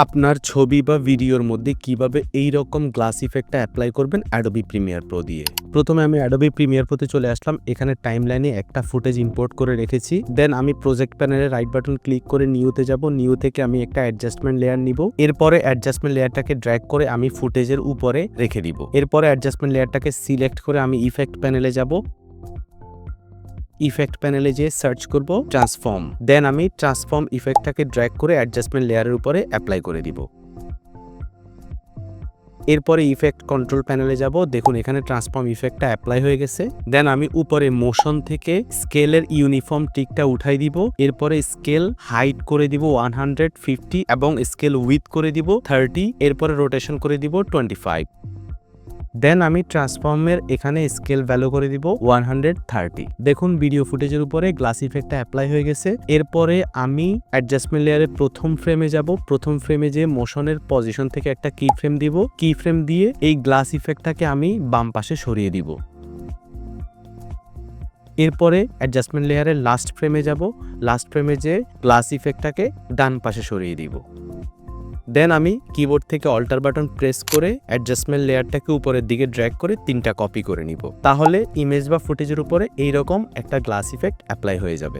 আপনার ছবি বা ভিডিওর মধ্যে কিভাবে এই রকম গ্লাস ইফেক্টটা অ্যাপ্লাই করবেন অ্যাডোবি প্রিমিয়ার প্রো দিয়ে। প্রথমে আমি অ্যাডোবি প্রিমিয়ার প্রোতে চলে আসলাম। এখানে টাইমলাইনে একটা ফুটেজ ইম্পোর্ট করে রেখেছি। দেন আমি প্রজেক্ট প্যানেলে রাইট বাটন ক্লিক করে নিউতে যাব। নিউ থেকে আমি একটা অ্যাডজাস্টমেন্ট লেয়ার নিব। এরপরে অ্যাডজাস্টমেন্ট লেয়ারটাকে ড্র্যাগ করে আমি ফুটেজের উপরে রেখে দিব। এরপরে অ্যাডজাস্টমেন্ট লেয়ারটাকে সিলেক্ট করে আমি ইফেক্ট প্যানেলে যাব। ইফেক্ট প্যানেলে যে সার্চ করব ট্রান্সফর্ম। দেন আমি ট্রান্সফর্ম ইফেক্টটাকে ড্র্যাগ করে অ্যাডজাস্টমেন্ট লেয়ারের উপরে অ্যাপ্লাই করে দিব। এরপরে ইফেক্ট কন্ট্রোল প্যানেলে যাব। দেখুন এখানে ট্রান্সফর্ম ইফেক্টটা অ্যাপ্লাই হয়ে গেছে। দেন আমি উপরে মোশন থেকে স্কেলের ইউনিফর্ম টিকটা উঠাই দিব। এরপরে স্কেল হাইট করে দিব 150 এবং স্কেল উইথ করে দিব 30। এরপরে রোটেশন করে দিব 25। দেন আমি ট্রান্সফর্মের এখানে স্কেল ভ্যালু করে দিব 130। দেখুন ভিডিও ফুটেজের উপরে গ্লাস ইফেক্টটা অ্যাপ্লাই হয়ে গেছে। এরপরে আমি অ্যাডজাস্টমেন্ট লেয়ারের প্রথম ফ্রেমে যাব। প্রথম ফ্রেমে যে মোশনের পজিশন থেকে একটা কি ফ্রেম দিব। কি ফ্রেম দিয়ে এই গ্লাস ইফেক্টটাকে আমি বাম পাশে সরিয়ে দিব। এরপরে অ্যাডজাস্টমেন্ট লেয়ারের লাস্ট ফ্রেমে যাব। লাস্ট ফ্রেমে যে গ্লাস ইফেক্টটাকে ডান পাশে সরিয়ে দিব। দেন আমি কিবোর্ড থেকে অল্টার বাটন প্রেস করে অ্যাডজাস্টমেন্ট লেয়ারটাকে উপরের দিকে ড্র্যাগ করে 3টা কপি করে নিব। তাহলে ইমেজ বা ফুটেজের উপরে এইরকম একটা গ্লাস ইফেক্ট অ্যাপ্লাই হয়ে যাবে।